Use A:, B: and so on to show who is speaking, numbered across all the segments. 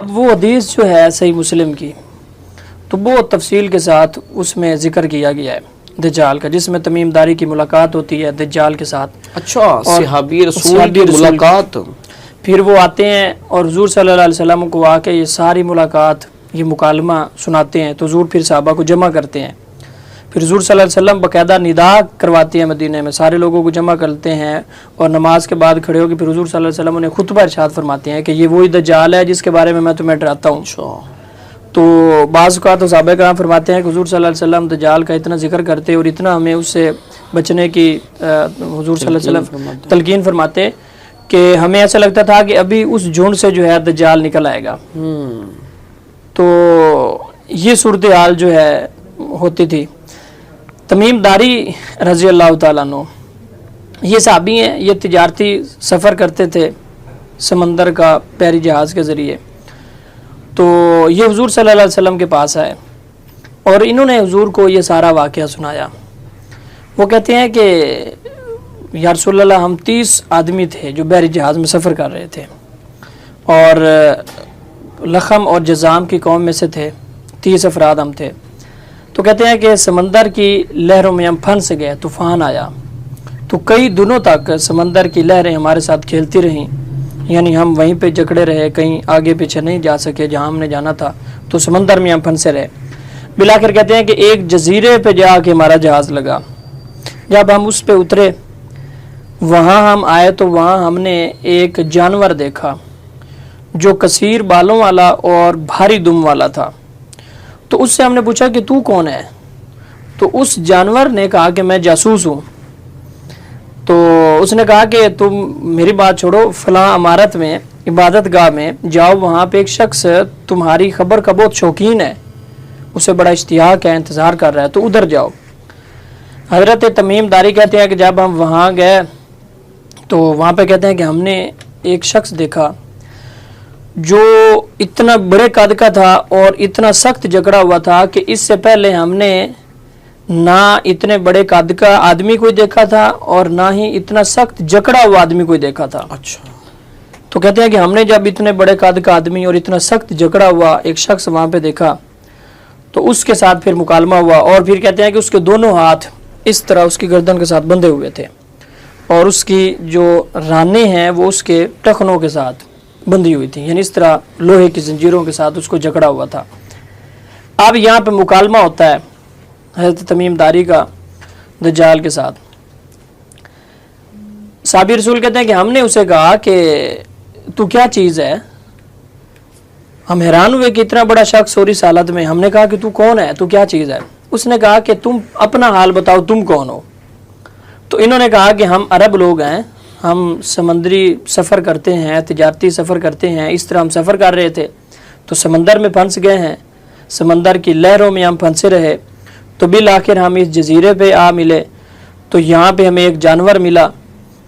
A: اب وہ حدیث جو ہے صحیح مسلم کی، تو وہ تفصیل کے ساتھ اس میں ذکر کیا گیا ہے دجال کا، جس میں تمیم داری کی ملاقات ہوتی ہے دجال کے ساتھ.
B: اچھا، صحابی رسول کی ملاقات.
A: پھر وہ آتے ہیں اور حضور صلی اللہ علیہ وسلم کو آ کے یہ ساری ملاقات، یہ مکالمہ سناتے ہیں. تو حضور پھر صحابہ کو جمع کرتے ہیں. پھر حضور صلی اللہ علیہ وسلم باقاعدہ ندا کرواتے ہیں مدینہ میں، سارے لوگوں کو جمع کرتے ہیں اور نماز کے بعد کھڑے ہو کے پھر حضور صلی اللہ علیہ وسلم انہیں خطبہ ارشاد فرماتے ہیں کہ یہ وہی دجال ہے جس کے بارے میں تمہیں ڈراتا ہوں. تو بعض اوقات تو صحابہ کرام فرماتے ہیں کہ حضور صلی اللہ علیہ وسلم دجال کا اتنا ذکر کرتے اور اتنا ہمیں اس سے بچنے کی حضور صلی اللہ علیہ وسلم تلقین فرماتے کہ ہمیں ایسا لگتا تھا کہ ابھی اس جھنڈ سے جو ہے دجال نکل آئے گا. تو یہ صورتحال جو ہے ہوتی تھی. تمیم داری رضی اللہ تعالیٰ عنہ یہ صحابی ہیں، یہ تجارتی سفر کرتے تھے سمندر کا بحری جہاز کے ذریعے. تو یہ حضور صلی اللہ علیہ وسلم کے پاس آئے اور انہوں نے حضور کو یہ سارا واقعہ سنایا. وہ کہتے ہیں کہ یا رسول اللہ ہم 30 آدمی تھے جو بحری جہاز میں سفر کر رہے تھے اور لخم اور جزام کی قوم میں سے تھے، 30 افراد ہم تھے. تو کہتے ہیں کہ سمندر کی لہروں میں ہم پھنس گئے، طوفان آیا. تو کئی دنوں تک سمندر کی لہریں ہمارے ساتھ کھیلتی رہیں، یعنی ہم وہیں پہ جکڑے رہے، کہیں آگے پیچھے نہیں جا سکے جہاں ہم نے جانا تھا. تو سمندر میں ہم پھنسے رہے. بلاخر کہتے ہیں کہ ایک جزیرے پہ جا کے ہمارا جہاز لگا. جب ہم اس پہ اترے، وہاں ہم آئے تو وہاں ہم نے ایک جانور دیکھا جو کثیر بالوں والا اور بھاری دم والا تھا. تو اس سے ہم نے پوچھا کہ تو کون ہے؟ تو اس جانور نے کہا کہ میں جاسوس ہوں. تو اس نے کہا کہ تم میری بات چھوڑو، فلاں عمارت میں عبادت گاہ میں جاؤ، وہاں پہ ایک شخص تمہاری خبر کا بہت شوقین ہے، اسے بڑا اشتیاق ہے، انتظار کر رہا ہے، تو ادھر جاؤ. حضرت تمیم داری کہتے ہیں کہ جب ہم وہاں گئے تو وہاں پہ کہتے ہیں کہ ہم نے ایک شخص دیکھا جو اتنا بڑے قد کا تھا اور اتنا سخت جکڑا ہوا تھا کہ اس سے پہلے ہم نے نہ اتنے بڑے قد کا آدمی کوئی دیکھا تھا اور نہ ہی اتنا سخت جکڑا ہوا آدمی کوئی دیکھا تھا.
B: اچھا.
A: تو کہتے ہیں کہ ہم نے جب اتنے بڑے قد کا آدمی اور اتنا سخت جکڑا ہوا ایک شخص وہاں پہ دیکھا تو اس کے ساتھ پھر مکالمہ ہوا. اور پھر کہتے ہیں کہ اس کے دونوں ہاتھ اس طرح اس کی گردن کے ساتھ بندھے ہوئے تھے اور اس کی جو رانیں ہیں وہ اس کے ٹخنوں کے ساتھ بندھی ہوئی تھی، یعنی اس طرح لوہے کی زنجیروں کے ساتھ اس کو جکڑا ہوا تھا. اب یہاں پہ مکالمہ ہوتا ہے حضرت تمیم داری کا دجال کے ساتھ. صحابی رسول کہتے ہیں کہ ہم نے اسے کہا کہ تو کیا چیز ہے؟ ہم حیران ہوئے کہ اتنا بڑا شخص اور اس حالت میں. ہم نے کہا کہ تو کون ہے، تو کیا چیز ہے؟ اس نے کہا کہ تم اپنا حال بتاؤ، تم کون ہو؟ تو انہوں نے کہا کہ ہم عرب لوگ ہیں، ہم سمندری سفر کرتے ہیں، تجارتی سفر کرتے ہیں. اس طرح ہم سفر کر رہے تھے تو سمندر میں پھنس گئے ہیں، سمندر کی لہروں میں ہم پھنسے رہے. تو بالآخر ہم اس جزیرے پہ آ ملے تو یہاں پہ ہمیں ایک جانور ملا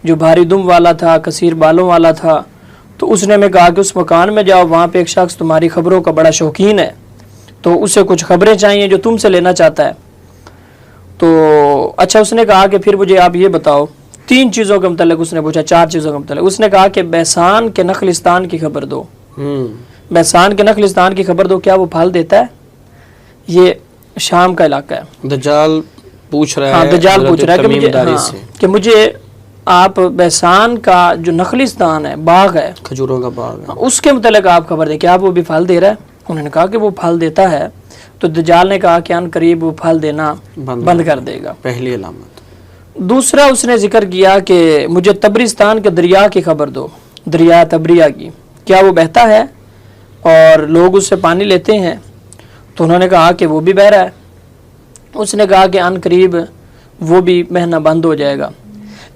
A: جو بھاری دم والا تھا، کثیر بالوں والا تھا. تو اس نے ہمیں کہا کہ اس مکان میں جاؤ، وہاں پہ ایک شخص تمہاری خبروں کا بڑا شوقین ہے، تو اسے کچھ خبریں چاہیے جو تم سے لینا چاہتا ہے. تو اچھا، اس نے کہا کہ پھر مجھے آپ یہ بتاؤ، 3 چیزوں کے متعلق اس نے پوچھا، 4 چیزوں کے متعلق. اس نے کہا کہ بیسان کے نخلستان کی خبر دو. بیسان کے نخلستان کی خبر دو، کیا وہ پھل دیتا ہے؟ یہ شام کا علاقہ ہے.
B: دجال پوچھ رہا ہے.
A: ہاں، دجال پوچھ رہا ہے کہ مجھے آپ بیسان کا جو نخلستان ہے، باغ ہے،
B: کھجوروں کا باغ ہے،
A: اس کے متعلق آپ خبر دیں، کیا وہ بھی پھل دے رہا ہے؟ انہوں نے کہا کہ وہ پھل دیتا ہے. تو دجال نے کہا کہ ان قریب وہ پھل دینا بند کر دے گا.
B: پہلی علامت.
A: دوسرا اس نے ذکر کیا کہ مجھے تبرستان کے دریا کی خبر دو، دریا تبریہ کی، کیا وہ بہتا ہے اور لوگ اس سے پانی لیتے ہیں؟ تو انہوں نے کہا کہ وہ بھی بہہ رہا ہے. اس نے کہا کہ ان قریب وہ بھی بہنا بند ہو جائے گا.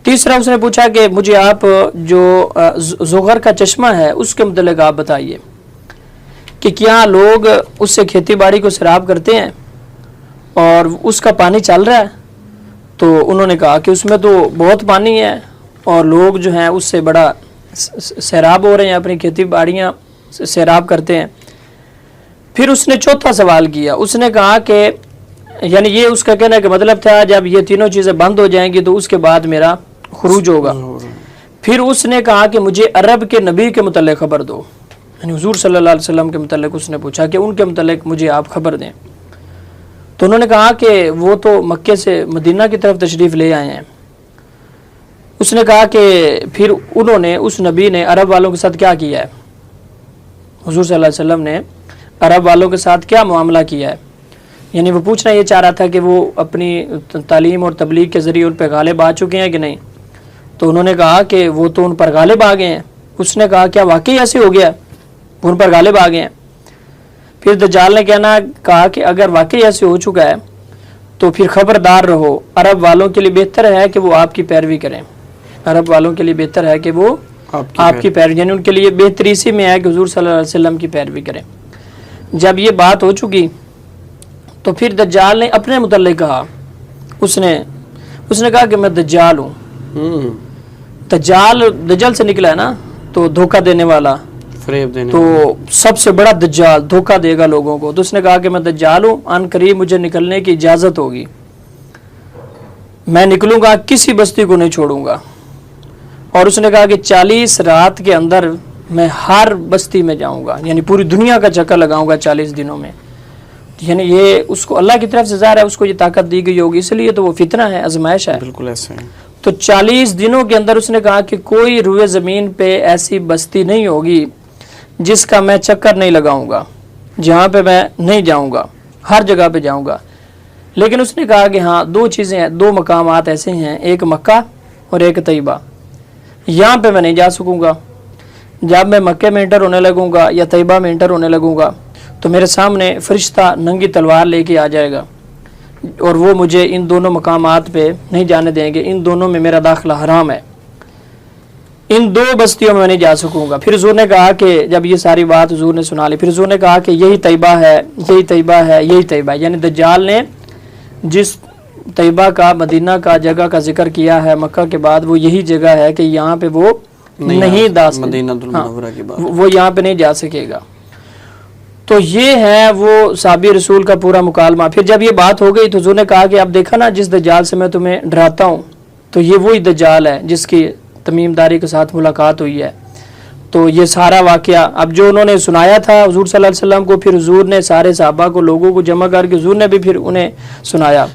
A: تیسرا اس نے پوچھا کہ مجھے آپ جو زغر کا چشمہ ہے اس کے متعلق آپ بتائیے کہ کیا لوگ اس سے کھیتی باڑی کو سیراب کرتے ہیں اور اس کا پانی چل رہا ہے؟ تو انہوں نے کہا کہ اس میں تو بہت پانی ہے اور لوگ جو ہیں اس سے بڑا سیراب ہو رہے ہیں، اپنی کھیتی باڑیاں سیراب کرتے ہیں. پھر اس نے چوتھا سوال کیا. اس نے کہا کہ یعنی یہ اس کا کہنے کا مطلب تھا جب یہ تینوں چیزیں بند ہو جائیں گی تو اس کے بعد میرا خروج ہوگا. پھر اس نے کہا کہ مجھے عرب کے نبی کے متعلق خبر دو. یعنی حضور صلی اللہ علیہ وسلم کے متعلق اس نے پوچھا کہ ان کے متعلق مجھے آپ خبر دیں. تو انہوں نے کہا کہ وہ تو مکے سے مدینہ کی طرف تشریف لے آئے ہیں. اس نے کہا کہ پھر انہوں نے اس نبی نے عرب والوں کے ساتھ کیا کیا ہے, حضور صلی اللہ علیہ وسلم نے عرب والوں کے ساتھ کیا معاملہ کیا ہے. یعنی وہ پوچھنا یہ چاہ رہا تھا کہ وہ اپنی تعلیم اور تبلیغ کے ذریعے ان پہ غالب آ چکے ہیں کہ نہیں. تو انہوں نے کہا کہ وہ تو ان پر غالب آ گئے ہیں. اس نے کہا کیا واقعی ایسے ہو گیا, وہ ان پر غالب آ گئے ہیں. پھر دجال نے کہا کہ اگر واقعی ایسے ہو چکا ہے تو پھر خبردار رہو, عرب والوں کے لیے بہتر ہے کہ وہ آپ کی پیروی کریں. عرب والوں کے لیے بہتر ہے کہ وہ آپ کی پیروی, یعنی ان کے لیے بہتری اسی میں ہے کہ حضور صلی اللہ علیہ وسلم کی پیروی کریں. جب یہ بات ہو چکی تو پھر دجال نے اپنے متعلق کہا, اس نے کہا کہ میں دجال ہوں. دجال سے نکلا ہے نا, تو دھوکہ دینے والا,
B: فریب دینے
A: تو سب سے بڑا دجال دھوکہ دے گا لوگوں کو. تو اس نے کہا کہ میں دجال ہوں, ان قریب مجھے نکلنے کی اجازت ہوگی, میں نکلوں گا, کسی بستی کو نہیں چھوڑوں گا. اور اس نے کہا کہ 40 رات کے اندر میں ہر بستی میں جاؤں گا, یعنی پوری دنیا کا چکر لگاؤں گا 40 دنوں میں. یعنی یہ اس کو اللہ کی طرف سے ظاہر ہے اس کو یہ طاقت دی گئی ہوگی, اس لیے تو وہ فتنہ ہے, آزمائش ہے.
B: بالکل ایسے ہیں.
A: تو 40 دنوں کے اندر اس نے کہا کہ کوئی روئے زمین پہ ایسی بستی نہیں ہوگی جس کا میں چکر نہیں لگاؤں گا, جہاں پہ میں نہیں جاؤں گا, ہر جگہ پہ جاؤں گا. لیکن اس نے کہا کہ ہاں 2 چیزیں ہیں, 2 مقامات ایسے ہیں, ایک مکہ اور ایک طیبہ, یہاں پہ میں نہیں جا سکوں گا. جب میں مکے میں انٹر ہونے لگوں گا یا طیبہ میں انٹر ہونے لگوں گا تو میرے سامنے فرشتہ ننگی تلوار لے کے آ جائے گا اور وہ مجھے ان دونوں مقامات پہ نہیں جانے دیں گے, ان دونوں میں میرا داخلہ حرام ہے, ان 2 بستیوں میں نہیں جا سکوں گا. پھر حضور نے کہا کہ جب یہ ساری بات حضور نے سنا لی, پھر حضور نے کہا کہ یہی طیبہ ہے, یہی طیبہ ہے, یہی طیبہ ہے. یعنی دجال نے جس طیبہ کا, مدینہ کا جگہ کا ذکر کیا ہے مکہ کے بعد, وہ یہی جگہ ہے کہ یہاں پہ وہ نہیں
B: مدینہ المنورہ کی بات,
A: وہ یہاں پہ نہیں جا سکے گا. تو یہ ہے وہ صحابی رسول کا پورا مکالمہ. پھر جب یہ بات ہو گئی تو حضور نے کہا کہ اب دیکھا نا جس دجال سے میں تمہیں ڈراتا ہوں, تو یہ وہی دجال ہے جس کی تمیم داری کے ساتھ ملاقات ہوئی ہے. تو یہ سارا واقعہ اب جو انہوں نے سنایا تھا حضور صلی اللہ علیہ وسلم کو, پھر حضور نے سارے صحابہ کو, لوگوں کو جمع کر کے حضور نے بھی پھر انہیں سنایا.